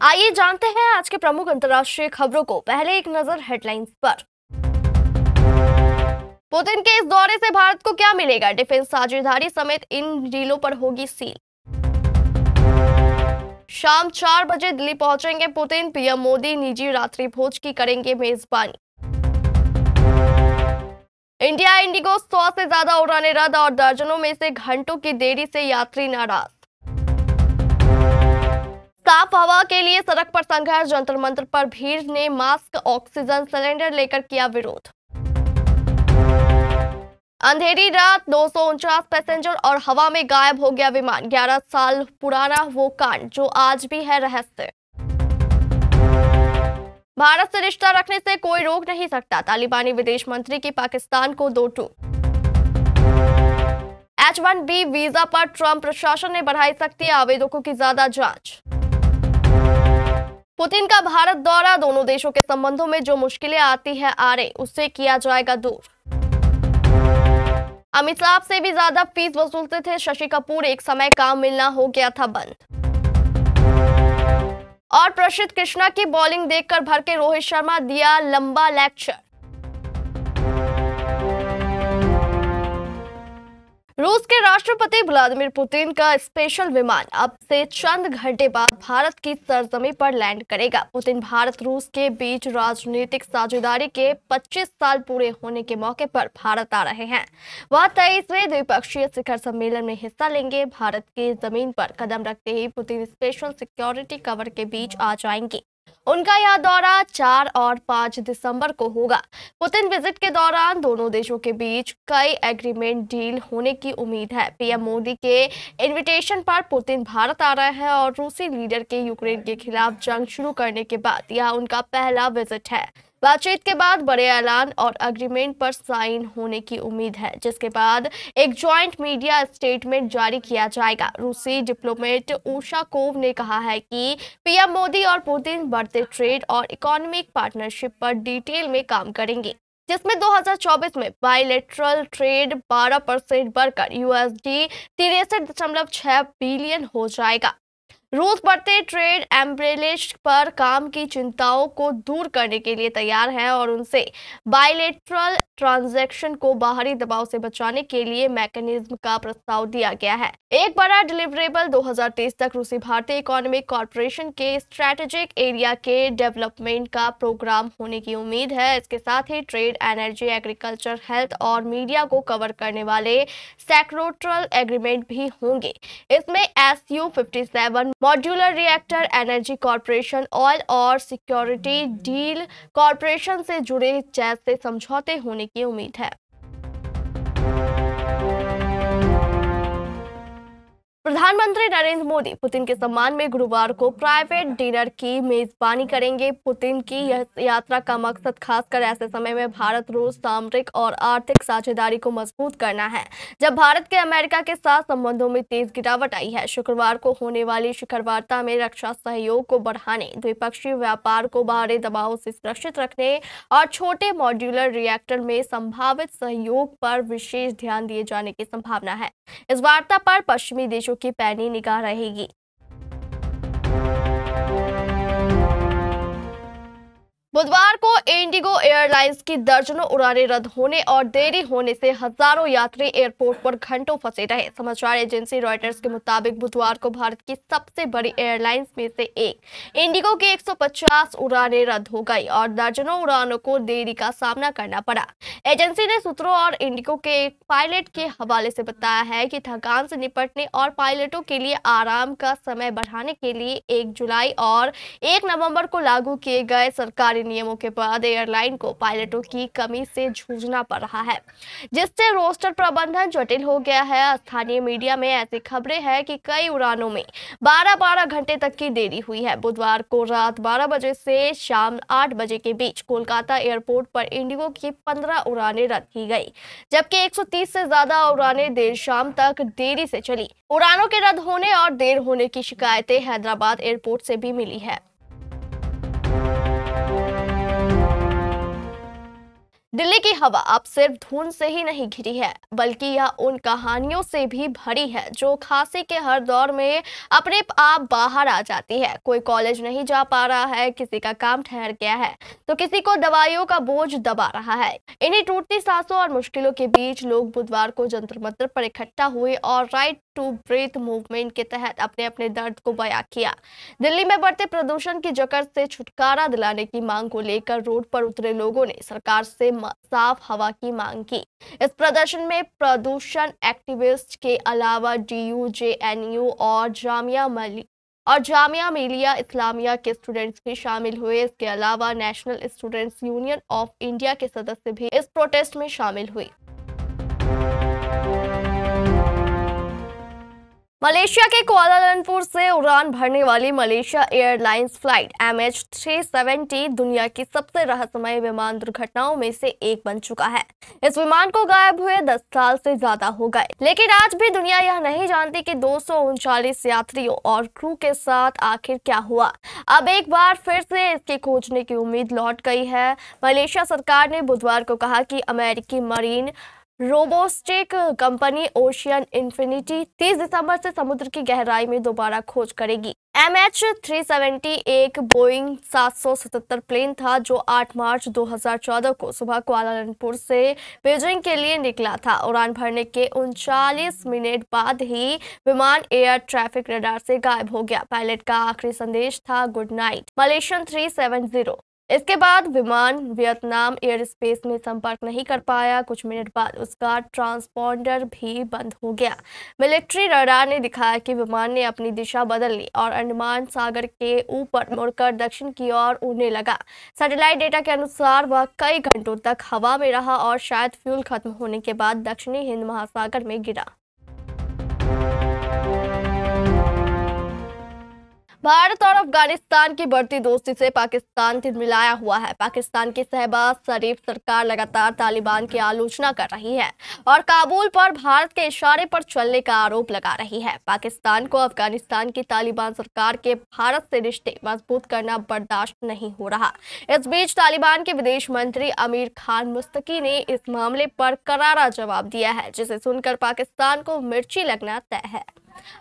आइए जानते हैं आज के प्रमुख अंतर्राष्ट्रीय खबरों को। पहले एक नजर हेडलाइंस पर। पुतिन के इस दौरे से भारत को क्या मिलेगा? डिफेंस साझेदारी समेत इन डीलों पर होगी सील। शाम 4 बजे दिल्ली पहुंचेंगे पुतिन। पीएम मोदी निजी रात्रि भोज की करेंगे मेजबानी। इंडिया इंडिगो 100 से ज्यादा उड़ानें रद्द और दर्जनों में से घंटों की देरी से यात्री नाराज। साफ हवा के लिए सड़क पर संघर्ष। जंतर मंतर पर भीड़ ने मास्क ऑक्सीजन सिलेंडर लेकर किया विरोध। अंधेरी रात 249 पैसेंजर और हवा में गायब हो गया विमान। 11 साल पुराना वो कांड जो आज भी है रहस्य। भारत से रिश्ता रखने से कोई रोक नहीं सकता। तालिबानी विदेश मंत्री की पाकिस्तान को 2 टूक। H-1B वीजा पर ट्रंप प्रशासन ने बढ़ाई सख्ती। आवेदकों की ज्यादा जांच। पुतिन का भारत दौरा। दोनों देशों के संबंधों में जो मुश्किलें आती है आ रही उससे किया जाएगा दूर। अमित शाह से भी ज्यादा फीस वसूलते थे शशि कपूर। एक समय काम मिलना हो गया था बंद। और प्रसिद्ध कृष्णा की बॉलिंग देखकर भड़के रोहित शर्मा। दिया लंबा लेक्चर। रूस के राष्ट्रपति व्लादिमीर पुतिन का स्पेशल विमान अब से चंद घंटे बाद भारत की सरजमी पर लैंड करेगा। पुतिन भारत रूस के बीच राजनीतिक साझेदारी के 25 साल पूरे होने के मौके पर भारत आ रहे हैं। वह 23वें द्विपक्षीय शिखर सम्मेलन में हिस्सा लेंगे। भारत की जमीन पर कदम रखते ही पुतिन स्पेशल सिक्योरिटी कवर के बीच आ जाएंगे। उनका यह दौरा 4 और 5 दिसंबर को होगा। पुतिन विजिट के दौरान दोनों देशों के बीच कई एग्रीमेंट डील होने की उम्मीद है। पीएम मोदी के इनविटेशन पर पुतिन भारत आ रहे हैं और रूसी लीडर के यूक्रेन के खिलाफ जंग शुरू करने के बाद यह उनका पहला विजिट है। बातचीत के बाद बड़े ऐलान और एग्रीमेंट पर साइन होने की उम्मीद है, जिसके बाद एक ज्वाइंट मीडिया स्टेटमेंट जारी किया जाएगा। रूसी डिप्लोमेट उशाकोव ने कहा है कि पीएम मोदी और पुतिन बढ़ते ट्रेड और इकोनॉमिक पार्टनरशिप पर डिटेल में काम करेंगे, जिसमें 2024 में बायलैटरल ट्रेड 12% बढ़कर USD 63.6 बिलियन हो जाएगा। रूस बढ़ते ट्रेड एम्ब्रेलेज पर काम की चिंताओं को दूर करने के लिए तैयार है और उनसे बायलैटरल ट्रांजैक्शन को बाहरी दबाव से बचाने के लिए मैकेनिज्म का प्रस्ताव दिया गया है। एक बड़ा डिलीवरेबल 2023 तक रूसी भारतीय इकोनॉमिक कॉर्पोरेशन के स्ट्रेटेजिक एरिया के डेवलपमेंट का प्रोग्राम होने की उम्मीद है। इसके साथ ही ट्रेड, एनर्जी, एग्रीकल्चर, हेल्थ और मीडिया को कवर करने वाले सेक्टोरल एग्रीमेंट भी होंगे। इसमें SU-57 modular reactor, energy corporation, oil और सिक्योरिटी डील कॉर्पोरेशन से जुड़े जैसे समझौते होने की उम्मीद है। प्रधानमंत्री नरेंद्र मोदी पुतिन के सम्मान में गुरुवार को प्राइवेट डिनर की मेजबानी करेंगे। पुतिन की यह यात्रा का मकसद खासकर ऐसे समय में भारत रूस सामरिक और आर्थिक साझेदारी को मजबूत करना है, जब भारत के अमेरिका के साथ संबंधों में तेज गिरावट आई है। शुक्रवार को होने वाली शिखर वार्ता में रक्षा सहयोग को बढ़ाने, द्विपक्षीय व्यापार को बाहरी दबाव से सुरक्षित रखने और छोटे मॉड्यूलर रिएक्टर में संभावित सहयोग पर विशेष ध्यान दिए जाने की संभावना है। इस वार्ता पर पश्चिमी देशों की पैनी निगाह रहेगी। बुधवार को इंडिगो एयरलाइंस की दर्जनों उड़ानें रद्द होने और देरी होने से हजारों यात्री एयरपोर्ट पर घंटों फंसे रहे। समाचार एजेंसी रॉयटर्स के मुताबिक बुधवार को भारत की सबसे बड़ी एयरलाइंस में से एक इंडिगो की 150 उड़ानें रद्द हो गई और दर्जनों उड़ानों को देरी का सामना करना पड़ा। एजेंसी ने सूत्रों और इंडिगो के एक पायलट के हवाले से बताया है कि थकान से निपटने और पायलटों के लिए आराम का समय बढ़ाने के लिए 1 जुलाई और 1 नवंबर को लागू किए गए सरकारी नियमों के बाद एयरलाइन को पायलटों की कमी से जूझना पड़ रहा है, जिससे रोस्टर प्रबंधन जटिल हो गया है। स्थानीय मीडिया में ऐसी खबरें हैं कि कई उड़ानों में 12-12 घंटे तक की देरी हुई है। बुधवार को रात 12 बजे से शाम 8 बजे के बीच कोलकाता एयरपोर्ट पर इंडिगो की 15 उड़ानें रद्द की गई, जबकि 130 से ज्यादा उड़ानें देर शाम तक देरी से चली। उड़ानों के रद्द होने और देर होने की शिकायतें हैदराबाद एयरपोर्ट से भी मिली है। दिल्ली की हवा अब सिर्फ धुंध से ही नहीं घिरी है, बल्कि यह उन कहानियों से भी भरी है जो खांसी के हर दौर में अपने आप बाहर आ जाती है। कोई कॉलेज नहीं जा पा रहा है, किसी का काम ठहर गया है, तो किसी को दवाइयों का बोझ दबा रहा है। इन्हीं टूटती सांसों और मुश्किलों के बीच लोग बुधवार को जंतर मंतर पर इकट्ठा हुए और राइट टू ब्रीथ मूवमेंट के तहत अपने अपने दर्द को बयां किया। दिल्ली में बढ़ते प्रदूषण की जकड़ से छुटकारा दिलाने की मांग को लेकर रोड पर उतरे लोगों ने सरकार से साफ हवा की मांग की। इस प्रदर्शन में प्रदूषण एक्टिविस्ट के अलावा डीयू, जेएनयू और जामिया मिलिया इस्लामिया के स्टूडेंट्स भी शामिल हुए। इसके अलावा national students union of India के सदस्य भी इस प्रोटेस्ट में शामिल हुए। मलेशिया के कुआलालंपुर से उड़ान भरने वाली मलेशिया एयरलाइंस फ्लाइट MH370 दुनिया की सबसे रहस्यमय विमान दुर्घटनाओं में से एक बन चुका है। इस विमान को गायब हुए 10 साल से ज्यादा हो गए, लेकिन आज भी दुनिया यह नहीं जानती कि 239 यात्रियों और क्रू के साथ आखिर क्या हुआ। अब एक बार फिर से इसके खोजने की उम्मीद लौट गई है। मलेशिया सरकार ने बुधवार को कहा कि अमेरिकी मरीन रोबोस्टिक कंपनी ओशियन इन्फिनिटी 30 दिसंबर से समुद्र की गहराई में दोबारा खोज करेगी। MH370 एक बोइंग 777 प्लेन था जो 8 मार्च 2014 को सुबह कुआलालंपुर से बीजिंग के लिए निकला था। उड़ान भरने के 39 मिनट बाद ही विमान एयर ट्रैफिक रडार से गायब हो गया। पायलट का आखिरी संदेश था गुड नाइट मलेशियन 370। इसके बाद विमान वियतनाम एयर स्पेस में संपर्क नहीं कर पाया। कुछ मिनट बाद उसका ट्रांसपॉन्डर भी बंद हो गया। मिलिट्री रडार ने दिखाया कि विमान ने अपनी दिशा बदल ली और अंडमान सागर के ऊपर मुड़कर दक्षिण की ओर उड़ने लगा। सैटेलाइट डेटा के अनुसार वह कई घंटों तक हवा में रहा और शायद फ्यूल खत्म होने के बाद दक्षिणी हिंद महासागर में गिरा। भारत और अफगानिस्तान की बढ़ती दोस्ती से पाकिस्तान तिलमिलाया हुआ है। पाकिस्तान की शहबाज शरीफ सरकार लगातार तालिबान की आलोचना कर रही है और काबुल पर भारत के इशारे पर चलने का आरोप लगा रही है। पाकिस्तान को अफगानिस्तान की तालिबान सरकार के भारत से रिश्ते मजबूत करना बर्दाश्त नहीं हो रहा। इस बीच तालिबान के विदेश मंत्री आमिर खान मुस्तकी ने इस मामले पर करारा जवाब दिया है, जिसे सुनकर पाकिस्तान को मिर्ची लगना तय है।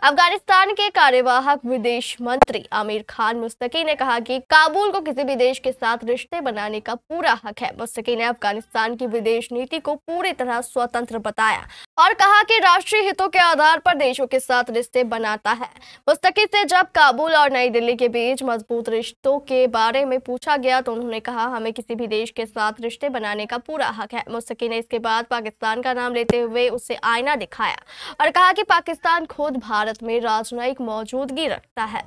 अफगानिस्तान के कार्यवाहक विदेश मंत्री आमिर खान मुस्तकी ने कहा कि काबुल को किसी भी देश के साथ रिश्ते बनाने का पूरा हक है। मुस्तकी ने अफगानिस्तान की विदेश नीति को पूरी तरह स्वतंत्र बताया और कहा कि राष्ट्रीय हितों के आधार पर देशों के साथ रिश्ते बनाता है। मुस्तकी से जब काबुल और नई दिल्ली के बीच मजबूत रिश्तों के बारे में पूछा गया तो उन्होंने कहा, हमें किसी भी देश के साथ रिश्ते बनाने का पूरा हक है। मुस्तकी ने इसके बाद पाकिस्तान का नाम लेते हुए उसे आईना दिखाया और कहा कि पाकिस्तान खुद भारत में राजनयिक मौजूदगी रखता है।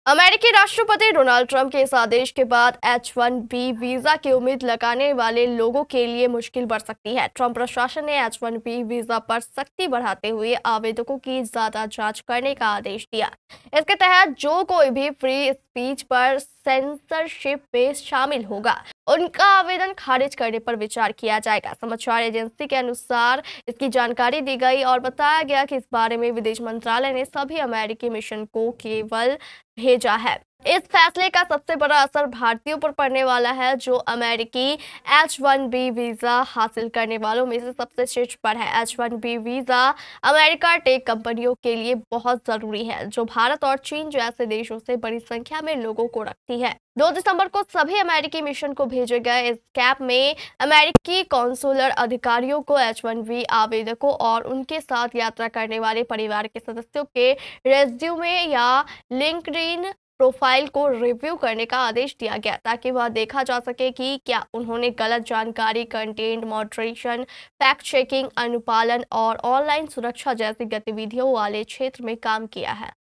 अमेरिकी राष्ट्रपति डोनाल्ड ट्रंप के इस आदेश के बाद H1B वीजा की उम्मीद लगाने वाले लोगों के लिए मुश्किल बढ़ सकती है। ट्रंप प्रशासन ने H1B वीजा पर सख्ती बढ़ाते हुए आवेदकों की ज्यादा जांच करने का आदेश दिया। इसके तहत जो कोई भी फ्री स्पीच पर सेंसरशिप में शामिल होगा, उनका आवेदन खारिज करने पर विचार किया जाएगा। समाचार एजेंसी के अनुसार इसकी जानकारी दी गई और बताया गया कि इस बारे में विदेश मंत्रालय ने सभी अमेरिकी मिशन को केवल भेजा है। इस फैसले का सबसे बड़ा असर भारतीयों पर पड़ने वाला है, जो अमेरिकी H1B वीजा हासिल करने वालों में से सबसे शीर्ष पर है। H1B वीजा अमेरिका टेक कंपनियों के लिए बहुत जरूरी है, जो भारत और चीन जैसे देशों से बड़ी संख्या में लोगों को रखती है। 2 दिसंबर को सभी अमेरिकी मिशन को भेजे गए इस कैब में अमेरिकी कॉन्सुलर अधिकारियों को H1B आवेदकों और उनके साथ यात्रा करने वाले परिवार के सदस्यों के रेज्यूमे या लिंक्डइन प्रोफाइल को रिव्यू करने का आदेश दिया गया, ताकि वह देखा जा सके कि क्या उन्होंने गलत जानकारी, कंटेंट मॉडरेशन, फैक्ट चेकिंग, अनुपालन और ऑनलाइन सुरक्षा जैसी गतिविधियों वाले क्षेत्र में काम किया है।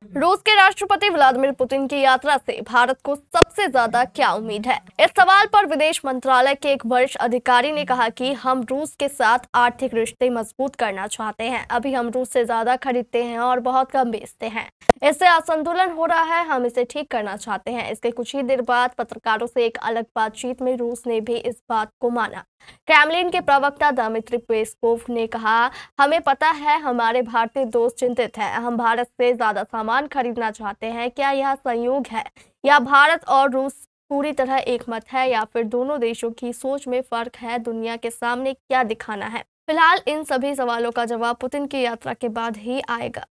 रूस के राष्ट्रपति व्लादिमीर पुतिन की यात्रा से भारत को सबसे ज्यादा क्या उम्मीद है? इस सवाल पर विदेश मंत्रालय के एक वरिष्ठ अधिकारी ने कहा कि हम रूस के साथ आर्थिक रिश्ते मजबूत करना चाहते हैं। अभी हम रूस से ज्यादा खरीदते हैं और बहुत कम बेचते हैं। इससे असंतुलन हो रहा है, हम इसे ठीक करना चाहते हैं। इसके कुछ ही देर बाद पत्रकारों से एक अलग बातचीत में रूस ने भी इस बात को माना। क्रेमलिन के प्रवक्ता दमित्री पेस्कोव ने कहा, हमें पता है हमारे भारतीय दोस्त चिंतित हैं। हम भारत से ज्यादा सामान खरीदना चाहते हैं। क्या यह संयोग है या भारत और रूस पूरी तरह एक मत है या फिर दोनों देशों की सोच में फर्क है? दुनिया के सामने क्या दिखाना है? फिलहाल इन सभी सवालों का जवाब पुतिन की यात्रा के बाद ही आएगा।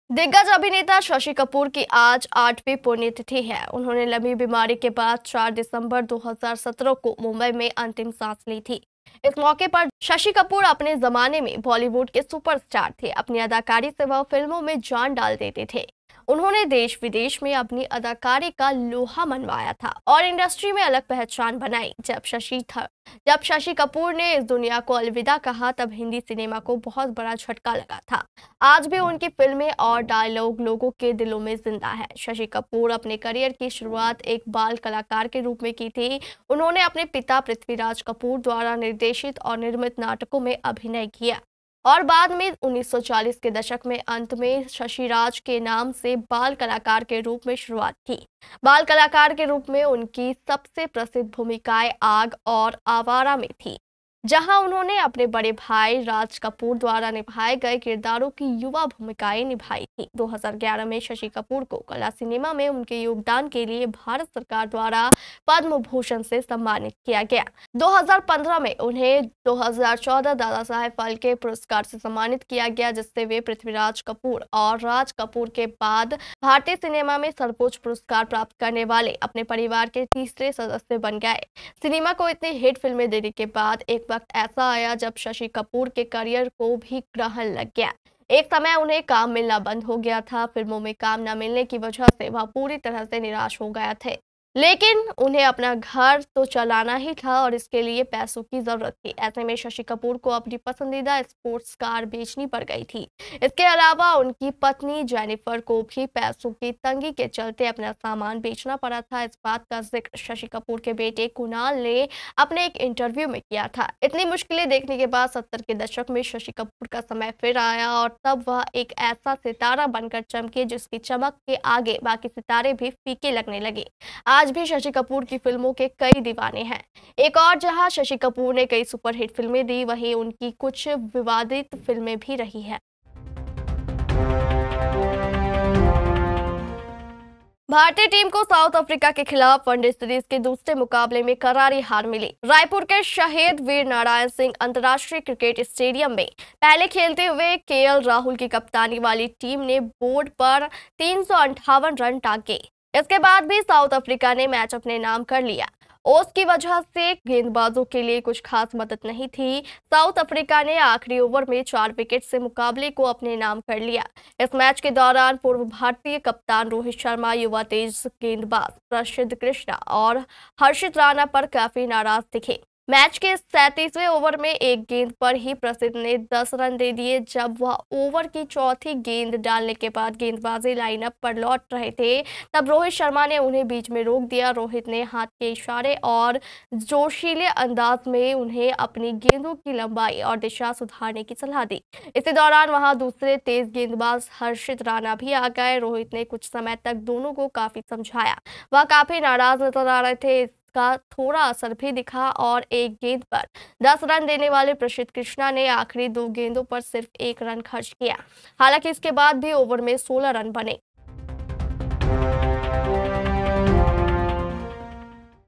दिग्गज अभिनेता शशि कपूर की आज 8वीं पुण्यतिथि है। उन्होंने लंबी बीमारी के बाद 4 दिसंबर 2017 को मुंबई में अंतिम सांस ली थी। इस मौके पर शशि कपूर अपने जमाने में बॉलीवुड के सुपरस्टार थे। अपनी अदाकारी से वह फिल्मों में जान डाल देते थे। उन्होंने देश विदेश में अपनी अदाकारी का लोहा मनवाया था और इंडस्ट्री में अलग पहचान बनाई। जब शशि कपूर ने इस दुनिया को अलविदा कहा तब हिंदी सिनेमा को बहुत बड़ा झटका लगा था। आज भी उनकी फिल्में और डायलॉग लोगों के दिलों में जिंदा है। शशि कपूर अपने करियर की शुरुआत एक बाल कलाकार के रूप में की थी। उन्होंने अपने पिता पृथ्वीराज कपूर द्वारा निर्देशित और निर्मित नाटकों में अभिनय किया और बाद में 1940 के दशक में अंत में शशिराज के नाम से बाल कलाकार के रूप में शुरुआत की। बाल कलाकार के रूप में उनकी सबसे प्रसिद्ध भूमिकाएं आग और आवारा में थी, जहां उन्होंने अपने बड़े भाई राज कपूर द्वारा निभाए गए किरदारों की युवा भूमिकाएं निभाई थी। 2011 में शशि कपूर को कला सिनेमा में उनके योगदान के लिए भारत सरकार द्वारा पद्म भूषण से सम्मानित किया गया। 2015 में उन्हें 2014 दादा साहेब फाल्के पुरस्कार से सम्मानित किया गया, जिससे वे पृथ्वीराज कपूर और राज कपूर के बाद भारतीय सिनेमा में सर्वोच्च पुरस्कार प्राप्त करने वाले अपने परिवार के तीसरे सदस्य बन गए। सिनेमा को इतनी हिट फिल्में देने के बाद एक वक्त ऐसा आया जब शशि कपूर के करियर को भी ग्रहण लग गया। एक समय उन्हें काम मिलना बंद हो गया था। फिल्मों में काम न मिलने की वजह से वह पूरी तरह से निराश हो गया थे, लेकिन उन्हें अपना घर तो चलाना ही था और इसके लिए पैसों की जरूरत थी। ऐसे में शशि कपूर को अपनी पसंदीदा स्पोर्ट्स कार बेचनी पड़ गई थी। इसके अलावा उनकी पत्नी जेनिफर को भी पैसों की तंगी के चलते अपना सामान बेचना पड़ा था। इस बात का जिक्र शशि कपूर के बेटे कुणाल ने अपने एक इंटरव्यू में किया था। इतनी मुश्किलें देखने के बाद 70 के दशक में शशि कपूर का समय फिर आया और तब वह एक ऐसा सितारा बनकर चमके जिसकी चमक के आगे बाकी सितारे भी फीके लगने लगे। आज भी शशि कपूर की फिल्मों के कई दीवाने हैं। एक और जहां शशि कपूर ने कई सुपरहिट फिल्में दी, वहीं उनकी कुछ विवादित फिल्में भी रही है। भारतीय टीम को साउथ अफ्रीका के खिलाफ वनडे सीरीज के दूसरे मुकाबले में करारी हार मिली। रायपुर के शहीद वीर नारायण सिंह अंतर्राष्ट्रीय क्रिकेट स्टेडियम में पहले खेलते हुए केएल राहुल की कप्तानी वाली टीम ने बोर्ड पर 358 रन टाँके। इसके बाद भी साउथ अफ्रीका ने मैच अपने नाम कर लिया। ओस की वजह से गेंदबाजों के लिए कुछ खास मदद नहीं थी। साउथ अफ्रीका ने आखिरी ओवर में 4 विकेट से मुकाबले को अपने नाम कर लिया। इस मैच के दौरान पूर्व भारतीय कप्तान रोहित शर्मा, युवा तेज गेंदबाज प्रसिद्ध कृष्णा और हर्षित राणा पर काफी नाराज दिखे। मैच के 37वें ओवर में एक गेंद पर ही प्रसिद्ध ने 10 रन दे दिए। जब वह ओवर की चौथी गेंद डालने के बाद गेंदबाजी लाइनअप पर लौट रहे थे, तब रोहित शर्मा ने उन्हें बीच में रोक दिया। रोहित ने हाथ के इशारे और जोशीले अंदाज में उन्हें अपनी गेंदों की लंबाई और दिशा सुधारने की सलाह दी। इसी दौरान वहां दूसरे तेज गेंदबाज हर्षित राणा भी आ गए। रोहित ने कुछ समय तक दोनों को काफी समझाया। वह काफी नाराज नजर आ रहे थे। का थोड़ा असर भी दिखा और एक गेंद पर 10 रन देने वाले प्रसिद्ध कृष्णा ने आखिरी 2 गेंदों पर सिर्फ 1 रन खर्च किया। हालांकि इसके बाद भी ओवर में 16 रन बने।